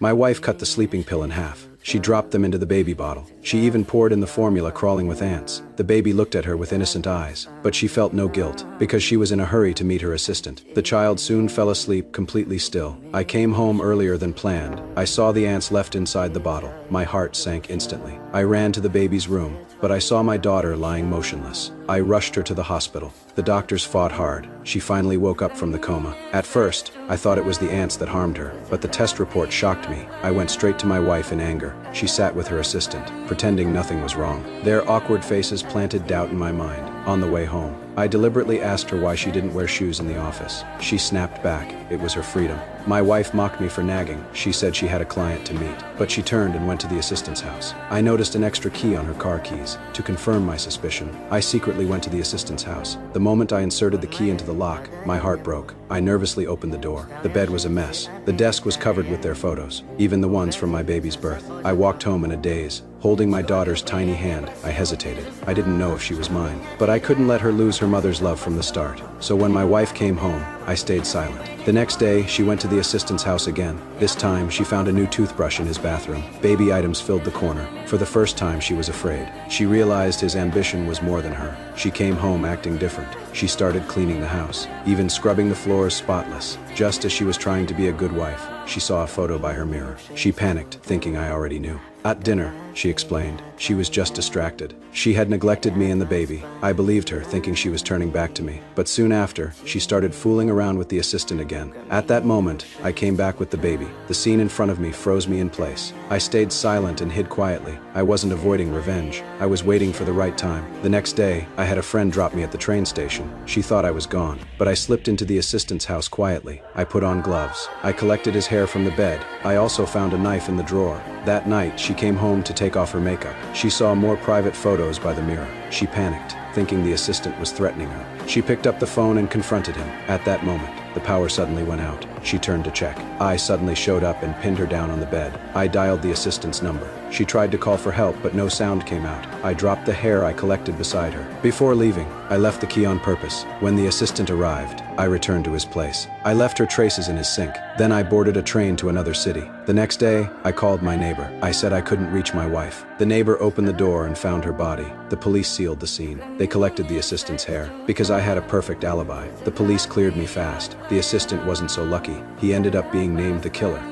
My wife cut the sleeping pill in half. She dropped them into the baby bottle. She even poured in the formula crawling with ants. The baby looked at her with innocent eyes, but she felt no guilt, because she was in a hurry to meet her assistant. The child soon fell asleep completely still. I came home earlier than planned. I saw the ants left inside the bottle. My heart sank instantly. I ran to the baby's room, but I saw my daughter lying motionless. I rushed her to the hospital. The doctors fought hard. She finally woke up from the coma. At first, I thought it was the ants that harmed her, but the test report shocked me. I went straight to my wife in anger. She sat with her assistant, pretending nothing was wrong. Their awkward faces planted doubt in my mind. On the way home, I deliberately asked her why she didn't wear shoes in the office. She snapped back. It was her freedom. My wife mocked me for nagging. She said she had a client to meet, but she turned and went to the assistant's house. I noticed an extra key on her car keys. To confirm my suspicion, I secretly went to the assistant's house. The moment I inserted the key into the lock, my heart broke. I nervously opened the door. The bed was a mess. The desk was covered with their photos, even the ones from my baby's birth. I walked home in a daze. Holding my daughter's tiny hand, I hesitated. I didn't know if she was mine, but I couldn't let her lose her mother's love from the start. So when my wife came home, I stayed silent. The next day, she went to the assistant's house again. This time, she found a new toothbrush in his bathroom. Baby items filled the corner. For the first time, she was afraid. She realized his ambition was more than her. She came home acting different. She started cleaning the house, even scrubbing the floors spotless. Just as she was trying to be a good wife, she saw a photo by her mirror. She panicked, thinking I already knew. At dinner, she explained, she was just distracted. She had neglected me and the baby. I believed her, thinking she was turning back to me. But soon after, she started fooling around with the assistant again. At that moment, I came back with the baby. The scene in front of me froze me in place. I stayed silent and hid quietly. I wasn't avoiding revenge. I was waiting for the right time. The next day, I had a friend drop me at the train station. She thought I was gone, but I slipped into the assistant's house quietly. I put on gloves. I collected his hair from the bed. I also found a knife in the drawer. That night, she came home to take off her makeup. She saw more private photos by the mirror. She panicked, thinking the assistant was threatening her. She picked up the phone and confronted him. At that moment, the power suddenly went out. She turned to check. I suddenly showed up and pinned her down on the bed. I dialed the assistant's number. She tried to call for help, but no sound came out. I dropped the hair I collected beside her. Before leaving, I left the key on purpose. When the assistant arrived, I returned to his place. I left her traces in his sink. Then I boarded a train to another city. The next day, I called my neighbor. I said I couldn't reach my wife. The neighbor opened the door and found her body. The police sealed the scene. They collected the assistant's hair. Because I had a perfect alibi, the police cleared me fast. The assistant wasn't so lucky. He ended up being named the killer.